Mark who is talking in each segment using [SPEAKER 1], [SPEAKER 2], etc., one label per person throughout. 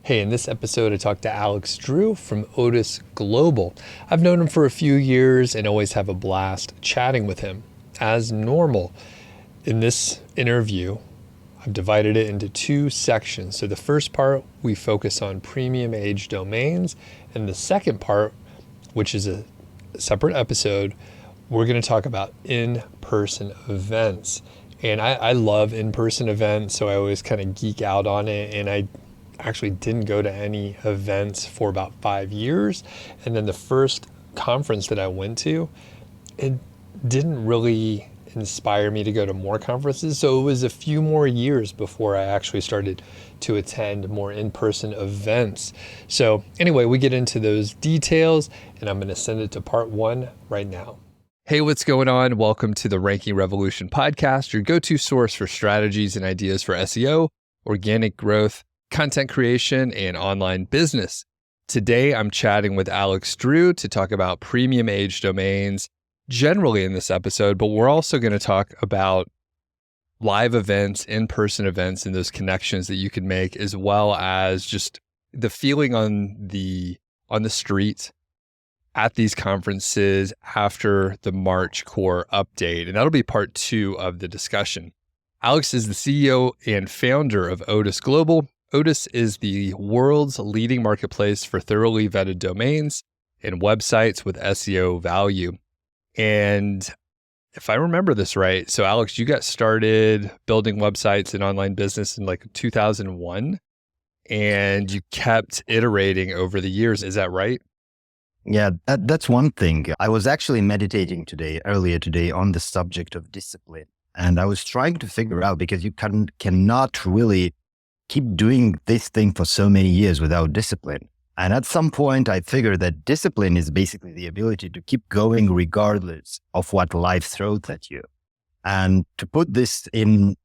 [SPEAKER 1] Hey, in this episode, I talked to Alex Drew from Odys Global. I've known him for a few years and always have a blast chatting with him. As normal, in this interview, I've divided it into two sections. So the first part, we focus on premium age domains. And the second part, which is a separate episode, we're going to talk about in-person events. And I love in-person events, so I always kind of geek out on it. And I actually didn't go to any events for about 5 years. And then the first conference that I went to, it didn't really inspire me to go to more conferences. So it was a few more years before I actually started to attend more in-person events. So anyway, we get into those details and I'm going to send it to part one right now. Hey, what's going on? Welcome to the Ranking Revolution podcast, your go-to source for strategies and ideas for SEO, organic growth, content creation, and online business. Today, I'm chatting with Alex Drew to talk about premium age domains generally in this episode, but we're also going to talk about live events, in-person events, and those connections that you can make, as well as just the feeling on the street at these conferences after the March core update. And that'll be part two of the discussion. Alex is the CEO and founder of Odys Global. Odys is the world's leading marketplace for thoroughly vetted domains and websites with SEO value. And if I remember this right, so Alex, you got started building websites and online business in like 2001, and you kept iterating over the years. Is that right?
[SPEAKER 2] Yeah, that's one thing. I was actually meditating earlier today on the subject of discipline. And I was trying to figure out, because you cannot really keep doing this thing for so many years without discipline. And at some point, I figured that discipline is basically the ability to keep going regardless of what life throws at you. And to put this in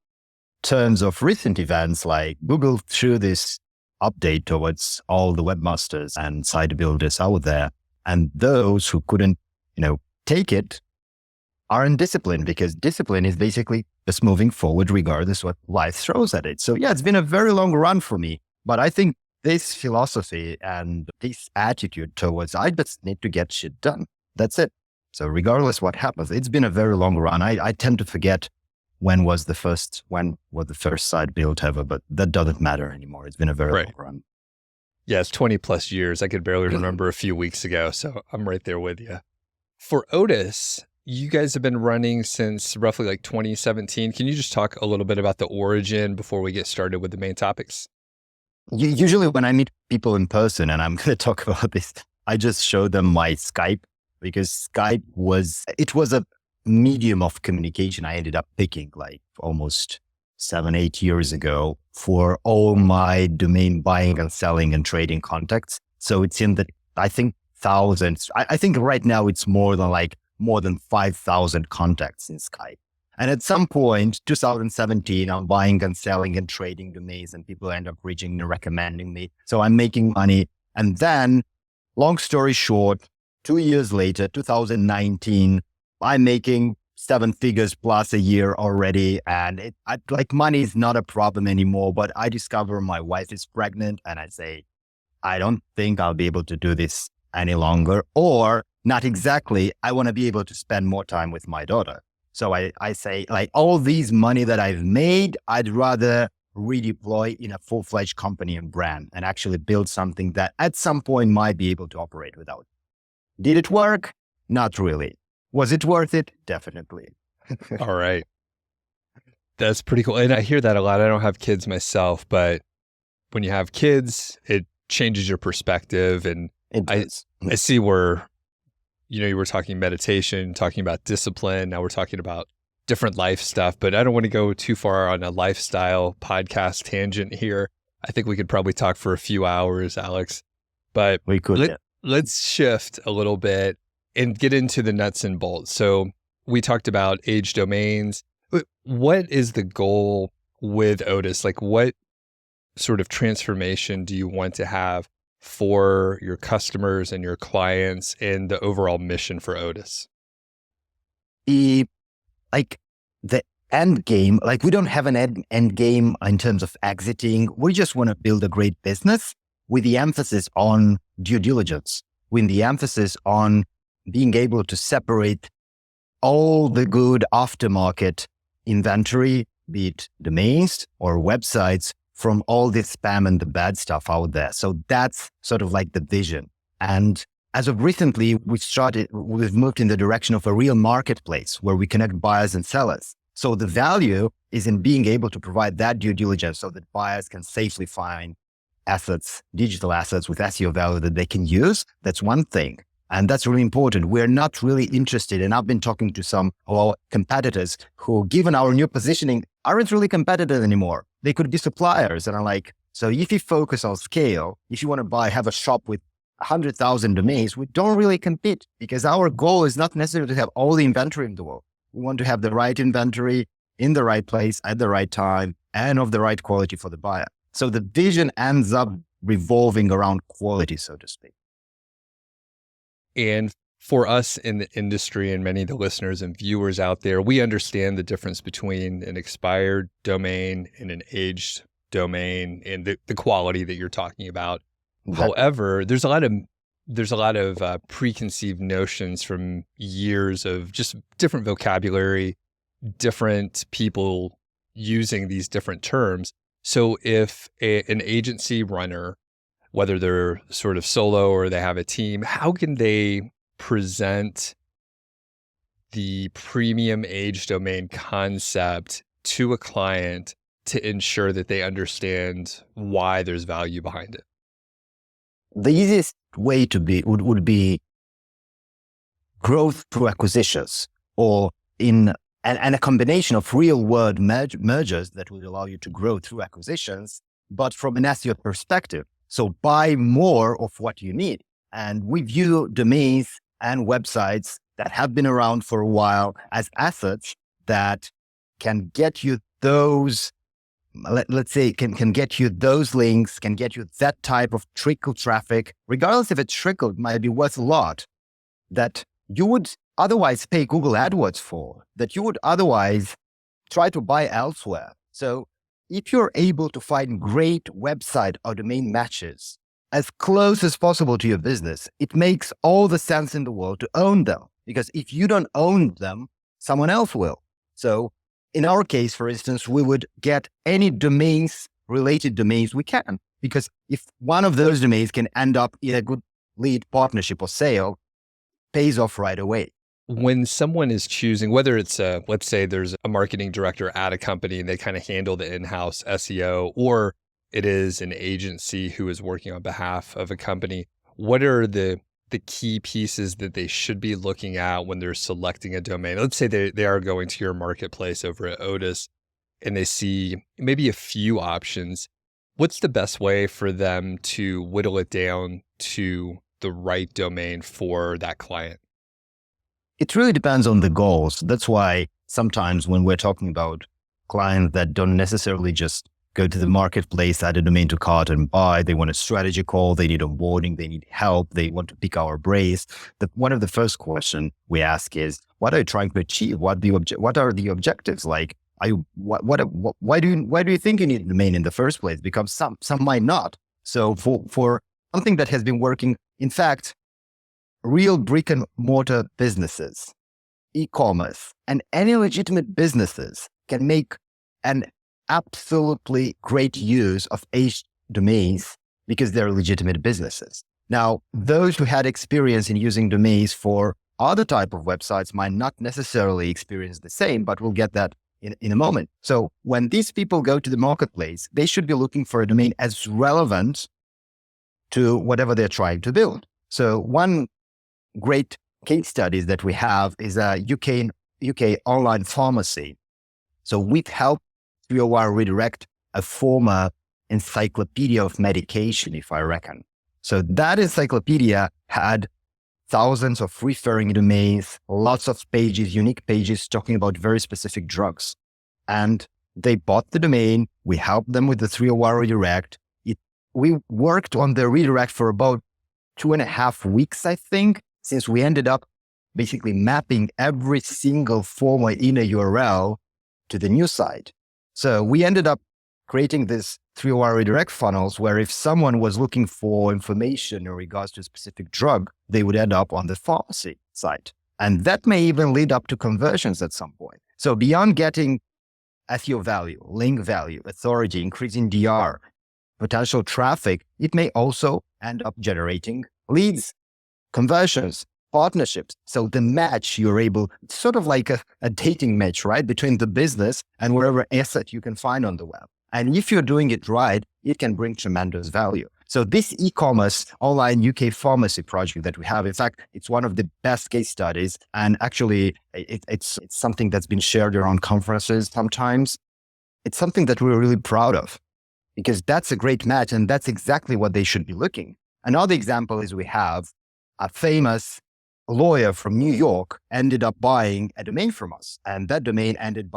[SPEAKER 2] terms of recent events, like Google threw this update towards all the webmasters and site builders out there. And those who couldn't, take it aren't disciplined, because discipline is basically just moving forward regardless what life throws at it. So yeah, it's been a very long run for me, but I think this philosophy and this attitude towards, I just need to get shit done. That's it. So regardless what happens, it's been a very long run. I tend to forget when was the first site built ever, but that doesn't matter anymore. It's been a very long run.
[SPEAKER 1] Yeah, it's 20 plus years. I could barely remember a few weeks ago. So I'm right there with you. For Odys, you guys have been running since roughly like 2017. Can you just talk a little bit about the origin before we get started with the main topics?
[SPEAKER 2] Usually when I meet people in person, and I'm going to talk about this, I just show them my Skype, because Skype was a medium of communication I ended up picking like almost 7-8 years ago for all my domain buying and selling and trading contacts. So it's in the, I think, thousands. I think right now it's more than 5,000 contacts in Skype. And at some point, 2017, I'm buying and selling and trading domains, and people end up reaching and recommending me. So I'm making money. And then, long story short, 2 years later, 2019, I'm making 7 figures plus a year already. And money is not a problem anymore, but I discover my wife is pregnant and I say, I don't think I'll be able to do this any longer, or not exactly. I want to be able to spend more time with my daughter. So I say, like, all these money that I've made, I'd rather redeploy in a full-fledged company and brand and actually build something that at some point might be able to operate without. Did it work? Not really. Was it worth it? Definitely.
[SPEAKER 1] All right. That's pretty cool. And I hear that a lot. I don't have kids myself, but when you have kids, it changes your perspective. And I see where, you were talking meditation, talking about discipline. Now we're talking about different life stuff, but I don't want to go too far on a lifestyle podcast tangent here. I think we could probably talk for a few hours, Alex, but
[SPEAKER 2] we could.
[SPEAKER 1] Let's shift a little bit and get into the nuts and bolts. So we talked about age domains. What is the goal with Odys? Like, what sort of transformation do you want to have for your customers and your clients and the overall mission for Odys?
[SPEAKER 2] The end game, we don't have an end game in terms of exiting. We just want to build a great business with the emphasis on due diligence, with the emphasis on being able to separate all the good aftermarket inventory, be it domains or websites, from all this spam and the bad stuff out there. So that's sort of like the vision. And as of recently, we've moved in the direction of a real marketplace where we connect buyers and sellers. So the value is in being able to provide that due diligence so that buyers can safely find assets, digital assets with SEO value that they can use. That's one thing. And that's really important. We're not really interested. And I've been talking to some of our competitors who, given our new positioning, aren't really competitors anymore. They could be suppliers. And I'm like, so if you focus on scale, if you want to have a shop with 100,000 domains, we don't really compete, because our goal is not necessarily to have all the inventory in the world. We want to have the right inventory in the right place at the right time and of the right quality for the buyer. So the vision ends up revolving around quality, so to speak.
[SPEAKER 1] And for us in the industry and many of the listeners and viewers out there, we understand the difference between an expired domain and an aged domain and the quality that you're talking about. However, there's a lot of preconceived notions from years of just different vocabulary, different people using these different terms. So if an agency runner, whether they're sort of solo or they have a team, how can they present the premium age domain concept to a client to ensure that they understand why there's value behind it?
[SPEAKER 2] The easiest way would be growth through acquisitions, or and a combination of real world mergers that would allow you to grow through acquisitions, but from an SEO perspective. So buy more of what you need. And we view domains and websites that have been around for a while as assets that can get you those, let's say, can get you those links, can get you that type of trickle traffic, regardless if it's trickle, it might be worth a lot, that you would otherwise pay Google AdWords for, that you would otherwise try to buy elsewhere. So if you're able to find great website or domain matches as close as possible to your business, it makes all the sense in the world to own them. Because if you don't own them, someone else will. So in our case, for instance, we would get any related domains we can. Because if one of those domains can end up in a good lead partnership or sale, pays off right away.
[SPEAKER 1] When someone is choosing, whether it's let's say there's a marketing director at a company and they kind of handle the in-house SEO, or it is an agency who is working on behalf of a company, what are the key pieces that they should be looking at when they're selecting a domain? Let's say they are going to your marketplace over at Odys and they see maybe a few options. What's the best way for them to whittle it down to the right domain for that client?
[SPEAKER 2] It really depends on the goals. That's why sometimes when we're talking about clients that don't necessarily just go to the marketplace, add a domain to cart and buy, they want a strategy call, they need onboarding, they need help, they want to pick our brains. One of the first questions we ask is, what are you trying to achieve? What are the objectives? Like, why do you think you need a domain in the first place? Because some might not. So for something that has been working, in fact, real brick and mortar businesses, e-commerce, and any legitimate businesses can make an absolutely great use of aged domains because they're legitimate businesses. Now, those who had experience in using domains for other type of websites might not necessarily experience the same, but we'll get that in a moment. So when these people go to the marketplace, they should be looking for a domain as relevant to whatever they're trying to build. So one great case studies that we have is a UK online pharmacy. So we've helped 301 redirect a former encyclopedia of medication, if I reckon. So that encyclopedia had thousands of referring domains, lots of pages, unique pages talking about very specific drugs. And they bought the domain. We helped them with the 301 redirect. We worked on the redirect for about 2.5 weeks, I think, since we ended up basically mapping every single former inner URL to the new site. So we ended up creating this 301 redirect funnels where if someone was looking for information in regards to a specific drug, they would end up on the pharmacy site. And that may even lead up to conversions at some point. So beyond getting SEO value, link value, authority, increasing DR, potential traffic, it may also end up generating leads, conversions, partnerships. So the match you're able, it's sort of like a dating match, right? Between the business and whatever asset you can find on the web. And if you're doing it right, it can bring tremendous value. So this e-commerce online UK pharmacy project that we have, in fact, it's one of the best case studies. And actually it's something that's been shared around conferences sometimes. It's something that we're really proud of because that's a great match and that's exactly what they should be looking. Another example is we have a famous lawyer from New York ended up buying a domain from us. And that domain ended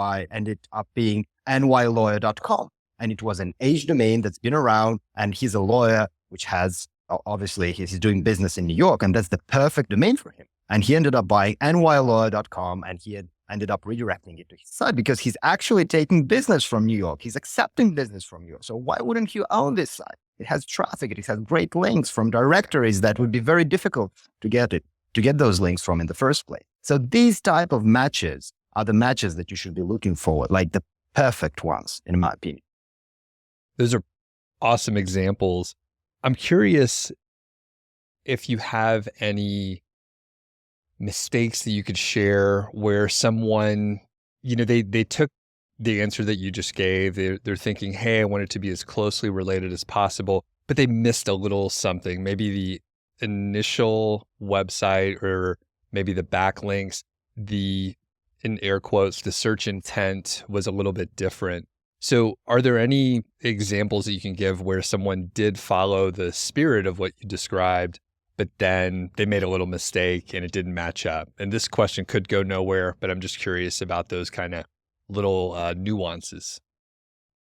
[SPEAKER 2] up being nylawyer.com. And it was an age domain that's been around. And he's a lawyer, which has, obviously, he's doing business in New York. And that's the perfect domain for him. And he ended up buying nylawyer.com and he had ended up redirecting it to his site because he's actually taking business from New York. He's accepting business from New York. So why wouldn't you own this site? It has traffic. It has great links from directories that would be very difficult to get those links from in the first place. So these type of matches are the matches that you should be looking for, like the perfect ones, in my opinion.
[SPEAKER 1] Those are awesome examples. I'm curious if you have any mistakes that you could share where someone, they took the answer that you just gave. They're thinking, hey, I want it to be as closely related as possible, but they missed a little something. Maybe the initial website or maybe the backlinks, in air quotes, the search intent was a little bit different. So are there any examples that you can give where someone did follow the spirit of what you described, but then they made a little mistake and it didn't match up? And this question could go nowhere, but I'm just curious about those kind of little nuances.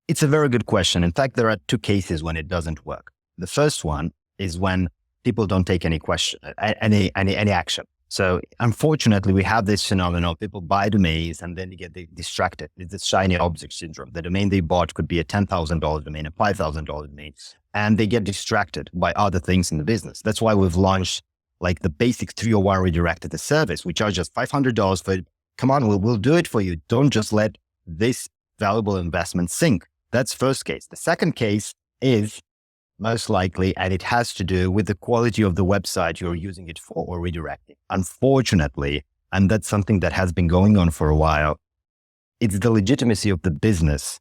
[SPEAKER 2] It's a very good question. In fact, there are two cases when it doesn't work. The first one is when people don't take any action. So unfortunately, we have this phenomenon. People buy domains and then they get distracted. It's the shiny object syndrome. The domain they bought could be a $10,000 domain, a $5,000 domain, and they get distracted by other things in the business. That's why we've launched like the basic 301 redirected service. We charge us $500 for it. Come on, we'll do it for you. Don't just let this valuable investment sink. That's first case. The second case is most likely, and it has to do with the quality of the website you're using it for or redirecting. Unfortunately, and that's something that has been going on for a while, it's the legitimacy of the business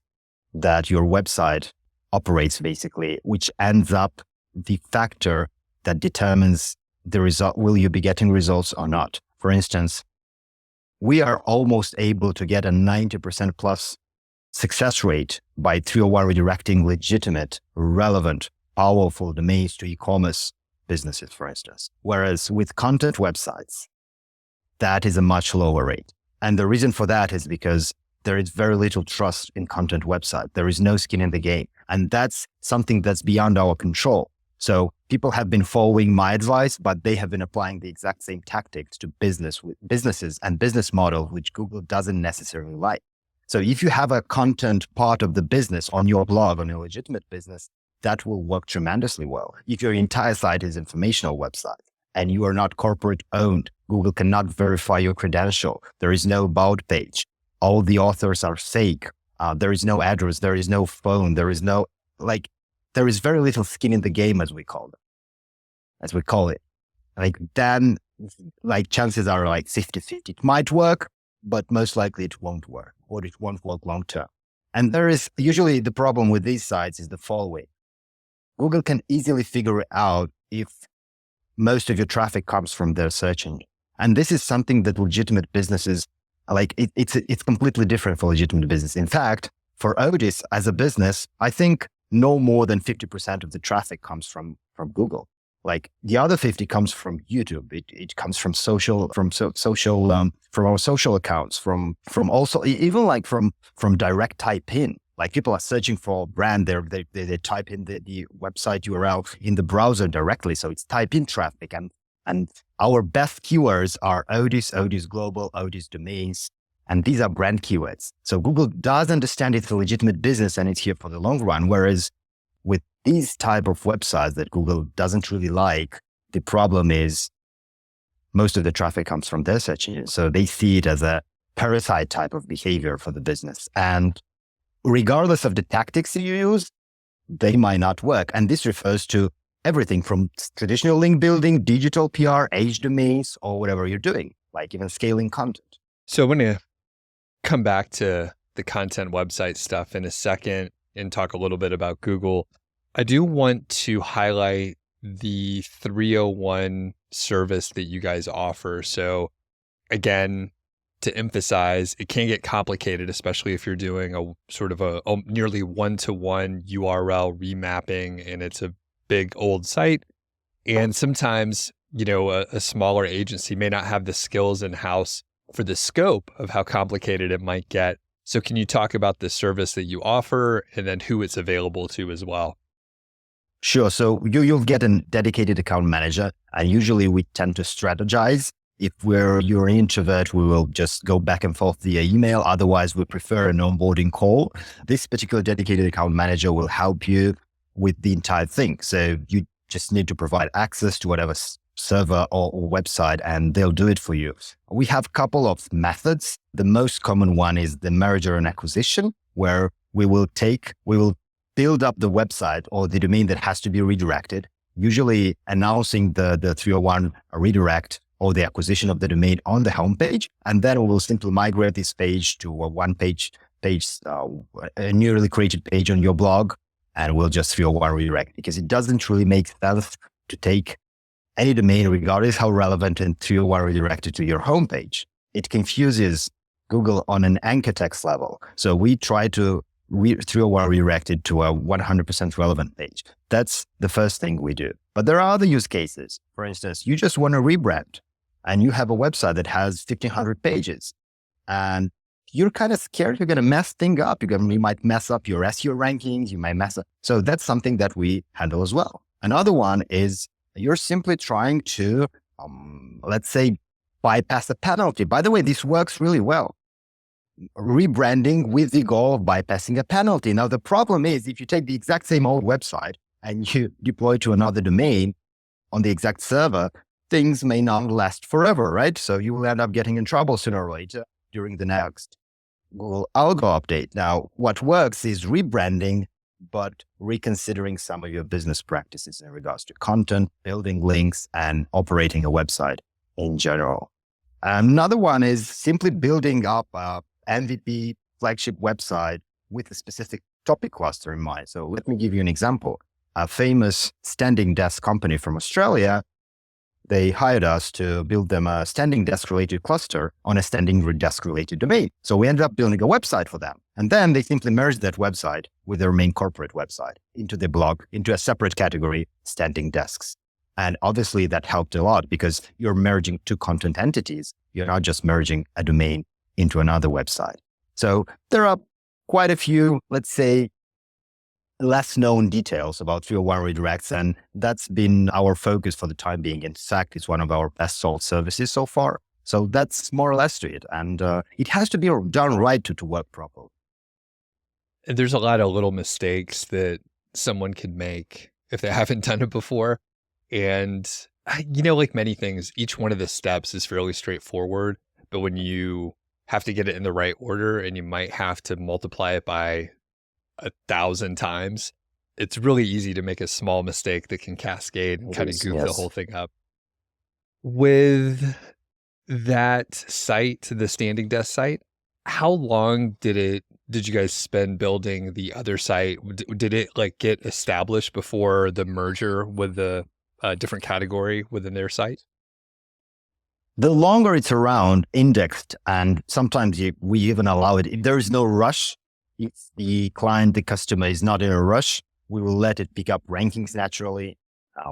[SPEAKER 2] that your website operates basically, which ends up the factor that determines the result. Will you be getting results or not? For instance, we are almost able to get a 90% plus success rate by 301 redirecting legitimate, relevant, powerful domains to e-commerce businesses, for instance. Whereas with content websites, that is a much lower rate. And the reason for that is because there is very little trust in content website. There is no skin in the game. And that's something that's beyond our control. So people have been following my advice, but they have been applying the exact same tactics to businesses and business model, which Google doesn't necessarily like. So if you have a content part of the business on your blog, on your legitimate business, that will work tremendously well. If your entire site is informational website and you are not corporate owned, Google cannot verify your credential. There is no about page. All the authors are fake. There is no address. There is no phone. There is very little skin in the game, as we call it. Then chances are 50-50. It might work, but most likely it won't work, or it won't work long term. And there is usually the problem with these sites is the following. Google can easily figure out if most of your traffic comes from their search engine. And this is something that legitimate businesses, it's completely different for legitimate business. In fact, for Odys as a business, I think no more than 50% of the traffic comes from Google. The other 50 comes from YouTube. It comes from from our social accounts, from also even from direct type in. People are searching for a brand, they type in the website URL in the browser directly. So it's type in traffic. And our best keywords are Odys, Odys Global, Odys Domains, And these are brand keywords. So Google does understand it's a legitimate business and it's here for the long run. Whereas with these type of websites that Google doesn't really like, the problem is most of the traffic comes from their search engine. So they see it as a parasite type of behavior for the business. And regardless of the tactics you use, they might not work. And this refers to everything from traditional link building, digital PR, age domains, or whatever you're doing, like even scaling content.
[SPEAKER 1] So I'm going to come back to the content website stuff in a second and talk a little bit about Google. I do want to highlight the 301 service that you guys offer. So again, to emphasize, it can get complicated, especially if you're doing a sort of a nearly one-to-one URL remapping and it's a big old site. And sometimes, a smaller agency may not have the skills in-house for the scope of how complicated it might get. So can you talk about the service that you offer and then who it's available to as well?
[SPEAKER 2] Sure. So you'll get a dedicated account manager, and usually we tend to strategize. If you're an introvert, we will just go back and forth via email. Otherwise, we prefer an onboarding call. This particular dedicated account manager will help you with the entire thing. So you just need to provide access to whatever server or website, and they'll do it for you. We have a couple of methods. The most common one is the merger and acquisition, where we will build up the website or the domain that has to be redirected, usually announcing the 301 redirect or the acquisition of the domain on the homepage. And then we will simply migrate this page to a one-page a newly created page on your blog, and we'll just 301 redirect, because it doesn't really make sense to take any domain, regardless how relevant, and 301 redirected to your homepage. It confuses Google on an anchor text level. So we try to 301 redirected to a 100% relevant page. That's the first thing we do. But there are other use cases. For instance, you just want to rebrand and you have a website that has 1,500 pages and you're kind of scared you're going to mess things up. You might mess up your SEO rankings. You might mess up. So that's something that we handle as well. Another one is you're simply trying to, let's say, bypass a penalty. By the way, this works really well. Rebranding with the goal of bypassing a penalty. Now, the problem is if you take the exact same old website and you deploy to another domain on the exact server, things may not last forever, right? So you will end up getting in trouble sooner or later during the next Google algo update. Now, what works is rebranding, but reconsidering some of your business practices in regards to content, building links, and operating a website in general. Another one is simply building up a MVP flagship website with a specific topic cluster in mind. So let me give you an example. A famous standing desk company from Australia, they hired us to build them a standing desk related cluster on a standing desk related domain. So we ended up building a website for them. And then they simply merged that website with their main corporate website into the blog, into a separate category, standing desks. And obviously that helped a lot because you're merging two content entities. You're not just merging a domain into another website. So there are quite a few, let's say, less known details about 301 redirects, and that's been our focus for the time being. In fact, it's one of our best sold services so far. So that's more or less to it. And it has to be done right to work properly.
[SPEAKER 1] And there's a lot of little mistakes that someone could make if they haven't done it before. And, like many things, each one of the steps is fairly straightforward. But when you have to get it in the right order and you might have to multiply it by 1,000 times, it's really easy to make a small mistake that can cascade and kind of goof the whole thing up. With that site, the standing desk site, how long did you guys spend building the other site? Did it get established before the merger with the different category within their site?
[SPEAKER 2] The longer it's around, indexed, and sometimes we even allow it. If there is no rush, if the client, the customer is not in a rush, we will let it pick up rankings naturally.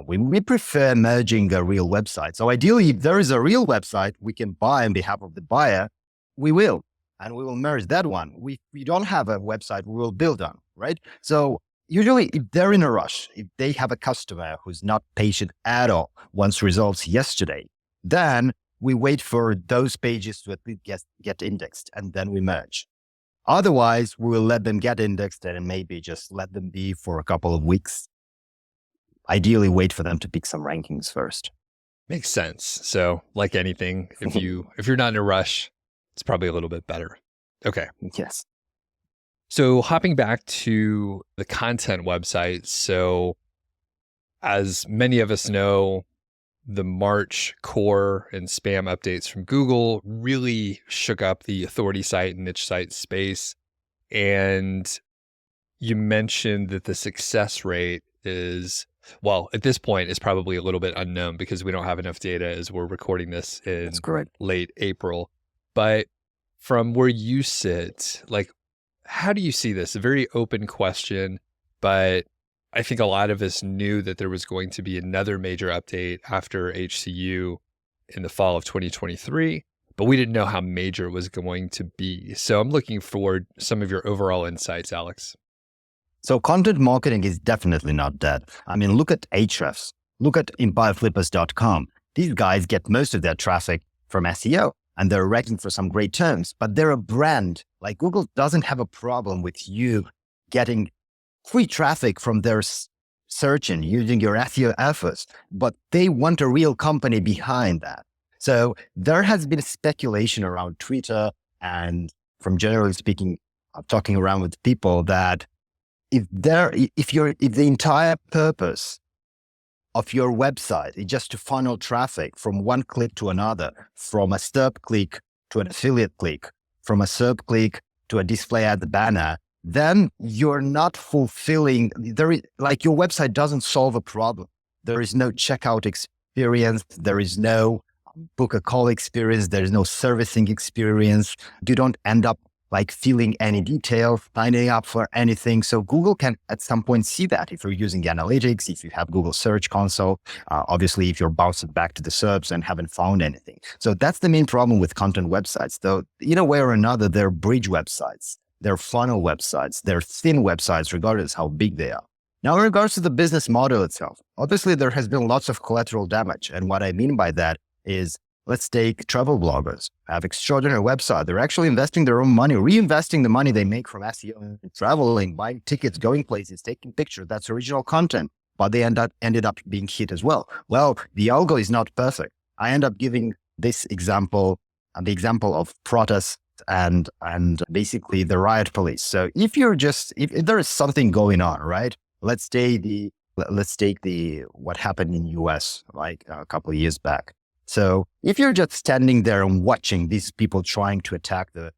[SPEAKER 2] We prefer merging a real website. So ideally, if there is a real website we can buy on behalf of the buyer, we will, and we will merge that one. We don't have a website we will build on, right? So usually if they're in a rush, if they have a customer who's not patient at all, wants results yesterday, then we wait for those pages to at least get indexed, and then we merge. Otherwise, we will let them get indexed and maybe just let them be for a couple of weeks. Ideally, wait for them to pick some rankings first.
[SPEAKER 1] Makes sense. So like anything, if you're not in a rush, it's probably a little bit better. Okay.
[SPEAKER 2] Yes.
[SPEAKER 1] So hopping back to the content website. So as many of us know, the March core and spam updates from Google really shook up the authority site and niche site space. And you mentioned that the success rate is, well, at this point, is probably a little bit unknown because we don't have enough data as we're recording this in
[SPEAKER 2] That's correct.
[SPEAKER 1] late April. But from where you sit, like, how do you see this? A very open question, but I think a lot of us knew that there was going to be another major update after HCU in the fall of 2023, but we didn't know how major it was going to be. So I'm looking forward to some of your overall insights, Alex.
[SPEAKER 2] So content marketing is definitely not dead. I mean, look at Ahrefs, look at EmpireFlippers.com. These guys get most of their traffic from SEO and they're ranking for some great terms, but they're a brand. Like Google doesn't have a problem with you getting free traffic from their search and using your SEO efforts, but they want a real company behind that. So there has been speculation around Twitter and from generally speaking, talking around with people that if the entire purpose of your website is just to funnel traffic from one click to another, from a SERP click to an affiliate click, from a SERP click to a display ad banner, then you're not fulfilling, your website doesn't solve a problem. There is no checkout experience. There is no book a call experience. There is no servicing experience. You don't end up like filling any detail, signing up for anything. So Google can at some point see that if you're using analytics, if you have Google Search Console, obviously if you're bouncing back to the SERPs and haven't found anything. So that's the main problem with content websites, though, in a way or another, they're bridge websites. They're funnel websites, they're thin websites, regardless how big they are. Now, in regards to the business model itself, obviously there has been lots of collateral damage. And what I mean by that is, let's take travel bloggers, have extraordinary website. They're actually investing their own money, reinvesting the money they make from SEO and traveling, buying tickets, going places, taking pictures. That's original content, but they ended up being hit as well. Well, the algo is not perfect. I end up giving this example, the example of protests and basically the riot police. So if there is something going on, right? Let's take what happened in US like a couple of years back. So if you're just standing there and watching these people trying to attack the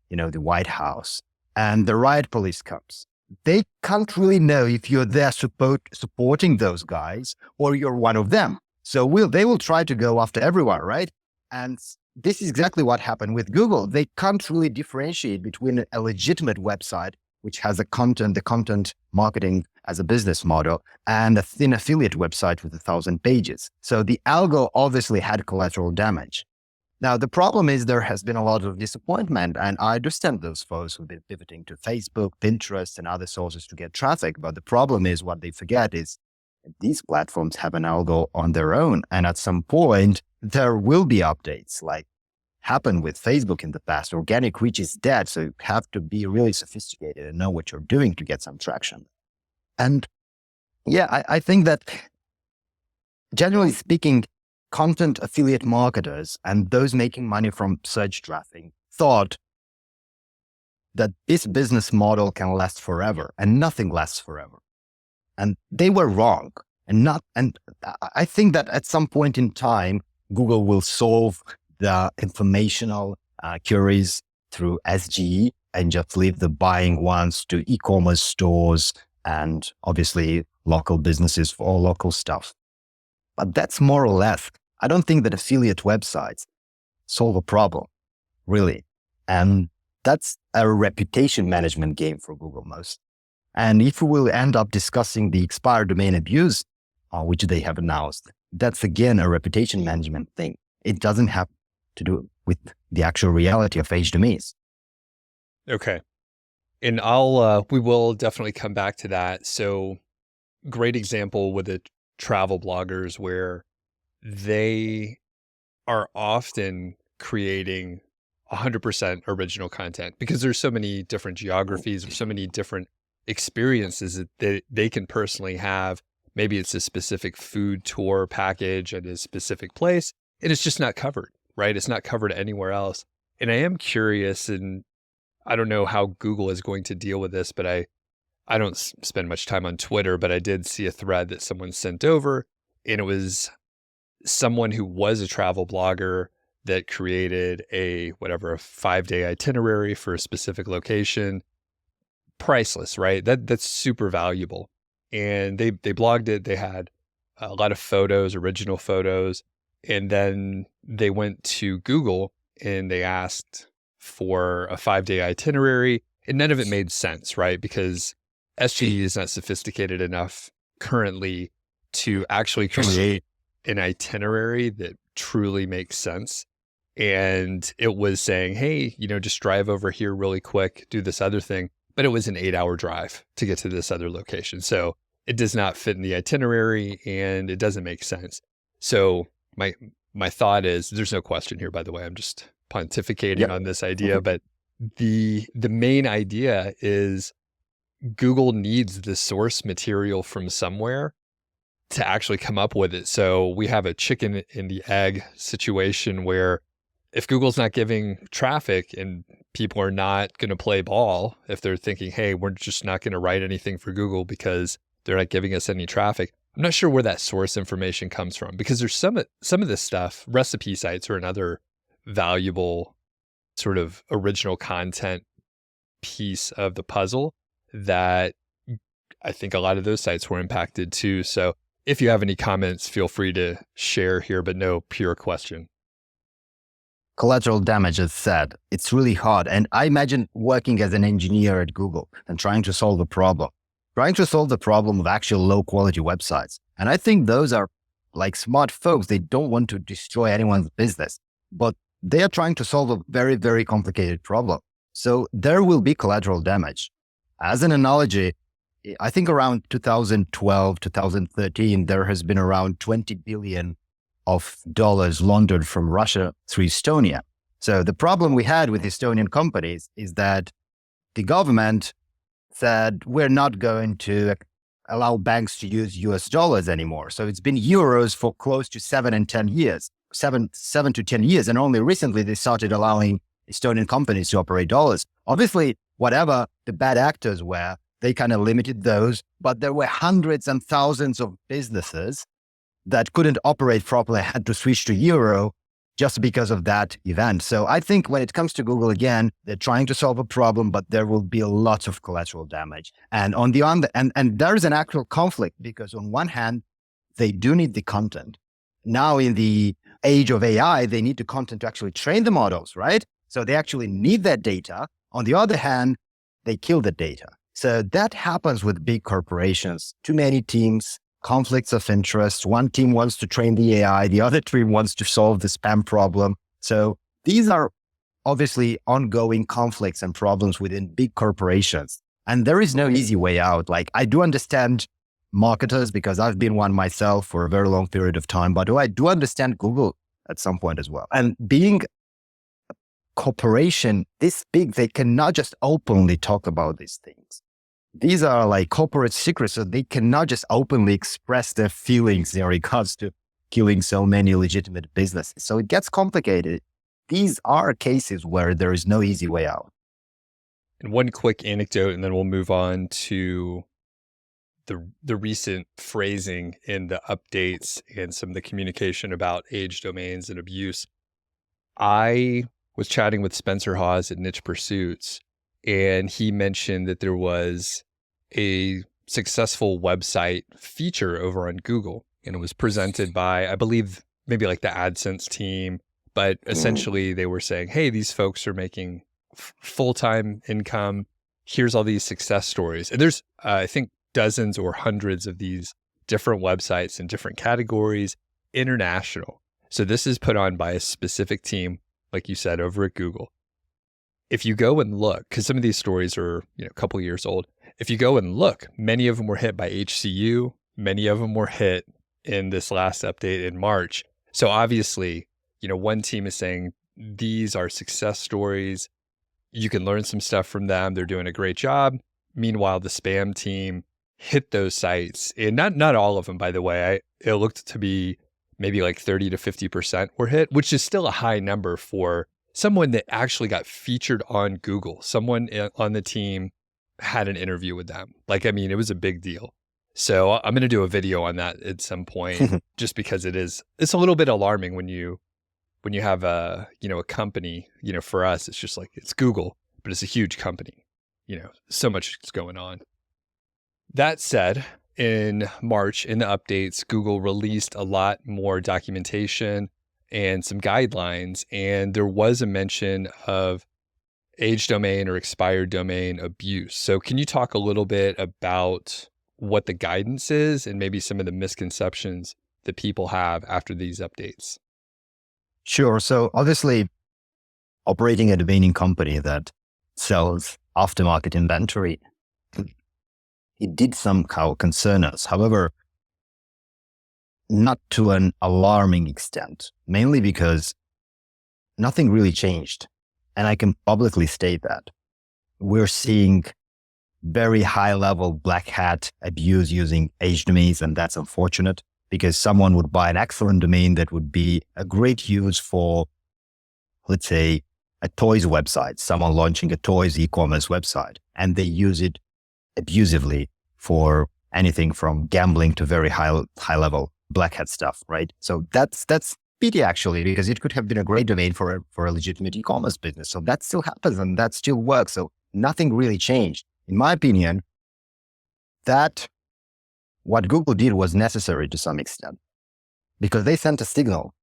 [SPEAKER 2] White House and the riot police comes, they can't really know if you're there supporting those guys or you're one of them. So they will try to go after everyone, right? And this is exactly what happened with Google. They can't really differentiate between a legitimate website, which has the content marketing as a business model, and a thin affiliate website with 1,000 pages. So the algo obviously had collateral damage. Now, the problem is there has been a lot of disappointment, and I understand those folks who've been pivoting to Facebook, Pinterest, and other sources to get traffic. But the problem is what they forget is these platforms have an algo on their own. And at some point, there will be updates like happened with Facebook in the past. Organic reach is dead. So you have to be really sophisticated and know what you're doing to get some traction. And yeah, I think that generally speaking, content affiliate marketers and those making money from search traffic thought that this business model can last forever, and nothing lasts forever. And they were wrong. And I think that at some point in time, Google will solve the informational queries through SGE and just leave the buying ones to e-commerce stores and obviously local businesses for all local stuff. But that's more or less. I don't think that affiliate websites solve a problem, really. And that's a reputation management game for Google most. And if we will end up discussing the expired domain abuse, which they have announced, that's again a reputation management thing. It doesn't have to do with the actual reality of age domains.
[SPEAKER 1] Okay. And we will definitely come back to that. So great example with the travel bloggers where they are often creating 100% original content because there's so many different geographies or so many different experiences that they can personally have. Maybe it's a specific food tour package at a specific place, and it's just not covered, right? It's not covered anywhere else. And I am curious, and I don't know how Google is going to deal with this, but I don't spend much time on Twitter, but I did see a thread that someone sent over, and it was someone who was a travel blogger that created a 5-day itinerary for a specific location. Priceless, right? That's super valuable. And they blogged it. They had a lot of photos, original photos, and then they went to Google and they asked for a 5-day itinerary, and none of it made sense, right? Because SGE is not sophisticated enough currently to actually create an itinerary that truly makes sense. And it was saying, hey, just drive over here really quick, do this other thing. But it was an 8-hour drive to get to this other location. So it does not fit in the itinerary and it doesn't make sense. So my thought is, there's no question here, by the way, I'm just pontificating on this idea, but the main idea is Google needs the source material from somewhere to actually come up with it. So we have a chicken and the egg situation where if Google's not giving traffic and people are not going to play ball, if they're thinking, hey, we're just not going to write anything for Google because they're not giving us any traffic, I'm not sure where that source information comes from, because there's some of this stuff. Recipe sites are another valuable sort of original content piece of the puzzle that I think a lot of those sites were impacted too. So if you have any comments, feel free to share here, but no pure question.
[SPEAKER 2] Collateral damage, as said, it's really hard. And I imagine working as an engineer at Google and trying to solve the problem of actual low quality websites. And I think those are like smart folks. They don't want to destroy anyone's business, but they are trying to solve a very, very complicated problem. So there will be collateral damage. As an analogy, I think around 2012, 2013, there has been around $20 billion of dollars laundered from Russia through Estonia. So the problem we had with Estonian companies is that the government said, we're not going to allow banks to use US dollars anymore. So it's been euros for close to 7 to 10 years. And only recently they started allowing Estonian companies to operate dollars. Obviously, whatever the bad actors were, they kind of limited those, but there were hundreds and thousands of businesses that couldn't operate properly, had to switch to euro just because of that event. So I think when it comes to Google, again, they're trying to solve a problem, but there will be lots of collateral damage. And on the other, and there is an actual conflict, because on one hand, they do need the content. Now in the age of AI, they need the content to actually train the models, right? So they actually need that data. On the other hand, they kill the data. So that happens with big corporations. Too many teams, conflicts of interest. One team wants to train the AI, the other team wants to solve the spam problem. So these are obviously ongoing conflicts and problems within big corporations. And there is no easy way out. Like, I do understand marketers because I've been one myself for a very long period of time, but I do understand Google at some point as well. And being a corporation this big, they cannot just openly talk about these things. These are like corporate secrets, so they cannot just openly express their feelings in regards to killing so many legitimate businesses. So it gets complicated. These are cases where there is no easy way out.
[SPEAKER 1] And one quick anecdote, and then we'll move on to the recent phrasing in the updates and some of the communication about age domains and abuse. I was chatting with Spencer Hawes at Niche Pursuits, and he mentioned that there was a successful website feature over on Google, and it was presented by, I believe, maybe like the AdSense team, but essentially they were saying, hey, these folks are making full-time income. Here's all these success stories. And there's, I think, dozens or hundreds of these different websites in different categories, international. So this is put on by a specific team, like you said, over at Google. If you go and look, because some of these stories are a couple years old, if you go and look, many of them were hit by HCU. Many of them were hit in this last update in March. So obviously, one team is saying these are success stories. You can learn some stuff from them. They're doing a great job. Meanwhile, the spam team hit those sites, and not all of them, by the way. It looked to be maybe like 30 to 50% were hit, which is still a high number for someone that actually got featured on Google. Someone on the team had an interview with them. Like, I mean, it was a big deal. So I'm going to do a video on that at some point, just because it's a little bit alarming when you have a company, for us, it's just like, it's Google, but it's a huge company, so much is going on. That said, in March, in the updates, Google released a lot more documentation and some guidelines, and there was a mention of age domain or expired domain abuse. So can you talk a little bit about what the guidance is and maybe some of the misconceptions that people have after these updates?
[SPEAKER 2] Sure. So obviously, operating a domaining company that sells aftermarket inventory, it did somehow concern us. However, not to an alarming extent, mainly because nothing really changed. And I can publicly state that. We're seeing very high level black hat abuse using age domains, and that's unfortunate because someone would buy an excellent domain that would be a great use for, let's say, a toys website, someone launching a toys e-commerce website, and they use it abusively for anything from gambling to very high level black hat stuff, right? So that's pity actually, because it could have been a great domain for a legitimate e-commerce business. So that still happens and that still works. So nothing really changed. In my opinion, that what Google did was necessary to some extent because they sent a signal.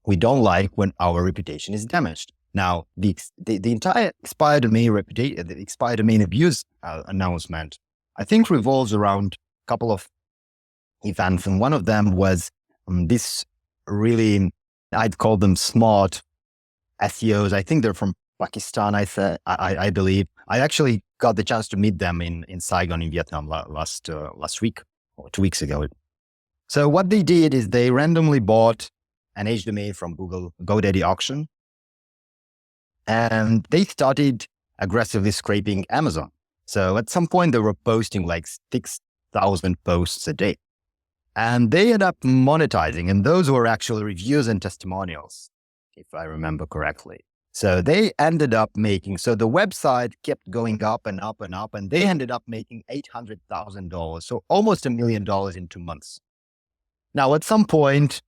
[SPEAKER 2] We don't like when our reputation is damaged. Now, the entire expired domain the expired domain abuse announcement, I think revolves around a couple of events. And one of them was this really, I'd call them smart SEOs. I think they're from Pakistan, I believe. I actually got the chance to meet them in Saigon in Vietnam last week or 2 weeks ago. So what they did is they randomly bought an age domain from Google GoDaddy auction, and they started aggressively scraping Amazon. So at some point they were posting like 6,000 posts a day, and they ended up monetizing. And those were actually reviews and testimonials, if I remember correctly. So they ended up making, so the website kept going up and up and up, and they ended up making $800,000. So almost $1 million in 2 months. Now, at some point,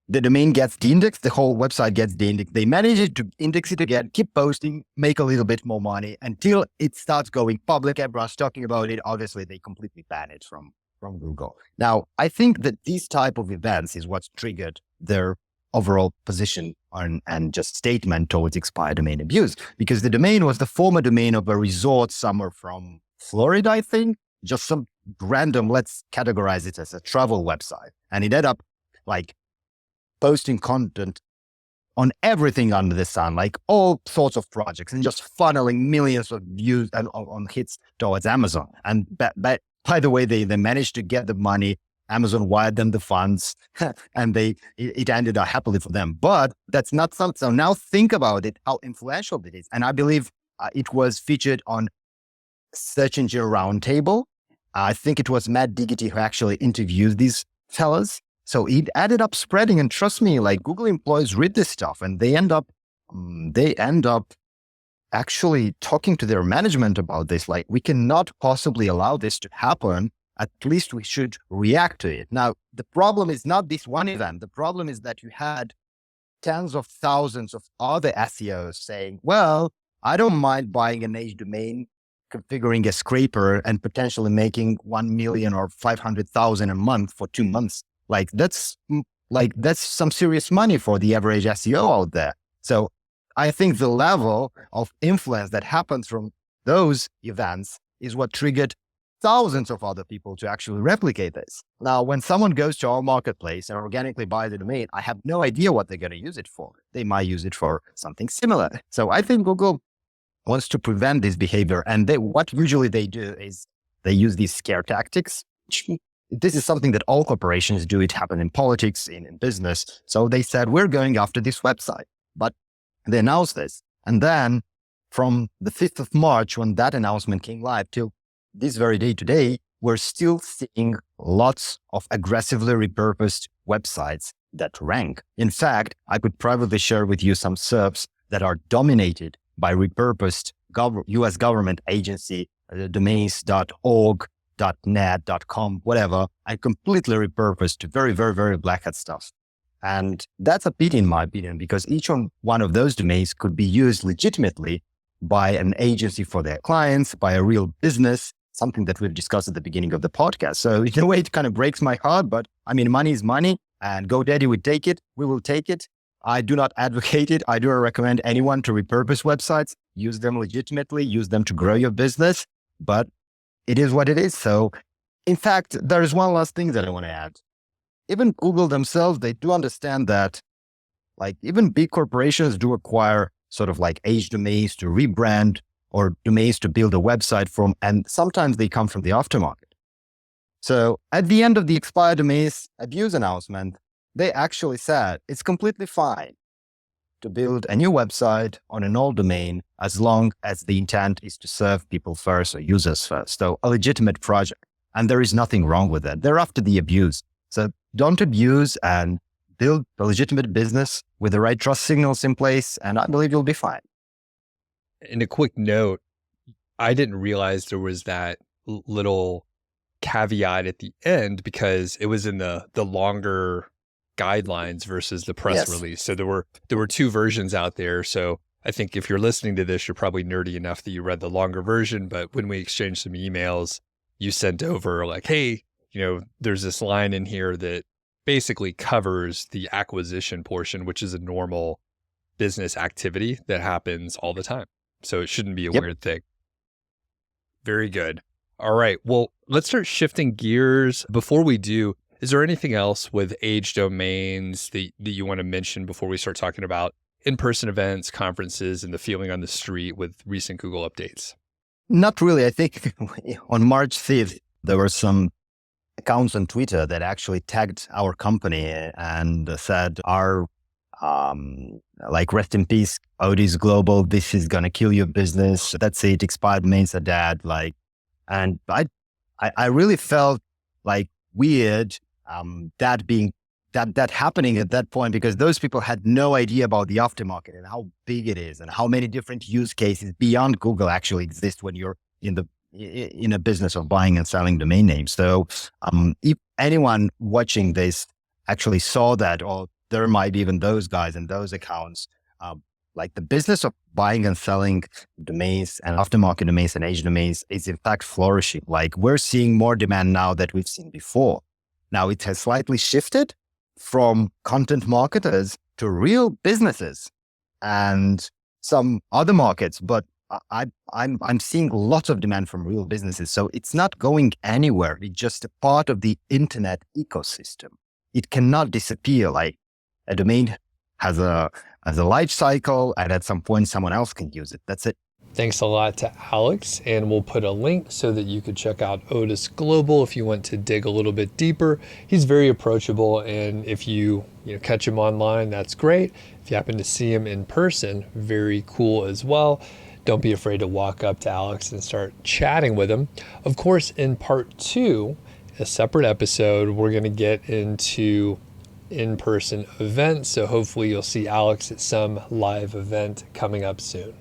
[SPEAKER 2] the domain gets de-indexed, the whole website gets de-indexed. They manage to index it again, keep posting, make a little bit more money until it starts going public. Everyone's talking about it. Obviously, they completely ban it from Google. Now, I think that these type of events is what's triggered their overall position and just statement towards expired domain abuse, because the domain was the former domain of a resort somewhere from Florida, I think, just some random, let's categorize it as a travel website. And it ended up like posting content on everything under the sun, like all sorts of projects, and just funneling millions of views and on hits towards Amazon. And by the way, they managed to get the money. Amazon wired them the funds and it ended up happily for them. But that's not something. So now think about it, how influential it is. And I believe it was featured on Search Engine Roundtable. I think it was Matt Diggity who actually interviewed these fellas. So it ended up spreading. And trust me, like Google employees read this stuff and they end up actually talking to their management about this. Like, we cannot possibly allow this to happen. At least we should react to it. Now, the problem is not this one event. The problem is that you had tens of thousands of other SEOs saying, well, I don't mind buying an age domain, configuring a scraper and potentially making 1 million or 500,000 a month for 2 months. That's some serious money for the average SEO out there. So I think the level of influence that happens from those events is what triggered thousands of other people to actually replicate this. Now, when someone goes to our marketplace and organically buys the domain, I have no idea what they're going to use it for. They might use it for something similar. So I think Google wants to prevent this behavior. And what usually they do is they use these scare tactics, which this is something that all corporations do. It happened in politics, in business. So they said, we're going after this website. But they announced this. And then from the 5th of March, when that announcement came live till this very day today, we're still seeing lots of aggressively repurposed websites that rank. In fact, I could privately share with you some SERPs that are dominated by repurposed US government agency domains .org, .net, .com, whatever, and completely repurposed to very, very, very black hat stuff. And that's a pity in my opinion, because each one of those domains could be used legitimately by an agency for their clients, by a real business, something that we've discussed at the beginning of the podcast. So in a way, it kind of breaks my heart, but I mean, money is money, and GoDaddy would take it. We will take it. I do not advocate it. I do not recommend anyone to repurpose websites. Use them legitimately, use them to grow your business, but it is what it is. So in fact, there is one last thing that I want to add. Even Google themselves, they do understand that like even big corporations do acquire sort of like age domains to rebrand or domains to build a website from, and sometimes they come from the aftermarket. So at the end of the expired domains abuse announcement, they actually said it's completely fine to build a new website on an old domain as long as the intent is to serve people first or users first. So a legitimate project. And there is nothing wrong with that. They're after the abuse. So don't abuse and build a legitimate business with the right trust signals in place. And I believe you'll be fine.
[SPEAKER 1] In a quick note, I didn't realize there was that little caveat at the end because it was in the longer guidelines versus the press release. So there were two versions out there. So I think if you're listening to this, you're probably nerdy enough that you read the longer version. But when we exchanged some emails, you sent over like, hey, there's this line in here that basically covers the acquisition portion, which is a normal business activity that happens all the time. So it shouldn't be a weird thing. Very good. All right. Well, let's start shifting gears. Before we do, is there anything else with age domains that you want to mention before we start talking about in-person events, conferences, and the feeling on the street with recent Google updates?
[SPEAKER 2] Not really. I think on March 5th, there were some accounts on Twitter that actually tagged our company and said, like, rest in peace, Odys Global, this is going to kill your business. That's it. Expired domains are dead. Like, and I really felt like weird that happening at that point, because those people had no idea about the aftermarket and how big it is and how many different use cases beyond Google actually exist when you're in a business of buying and selling domain names. So if anyone watching this actually saw that, or there might be even those guys and those accounts, like the business of buying and selling domains and aftermarket domains and age domains is in fact flourishing. Like we're seeing more demand now than we've seen before. Now it has slightly shifted from content marketers to real businesses and some other markets, but I'm seeing lots of demand from real businesses. So it's not going anywhere. It's just a part of the internet ecosystem. It cannot disappear. Like a domain has a life cycle, and at some point someone else can use it. That's it.
[SPEAKER 1] Thanks a lot to Alex, and we'll put a link so that you could check out Odys Global if you want to dig a little bit deeper. He's very approachable, and if you catch him online, that's great. If you happen to see him in person, very cool as well. Don't be afraid to walk up to Alex and start chatting with him. Of course, in part 2, a separate episode, we're going to get into in-person events. So hopefully you'll see Alex at some live event coming up soon.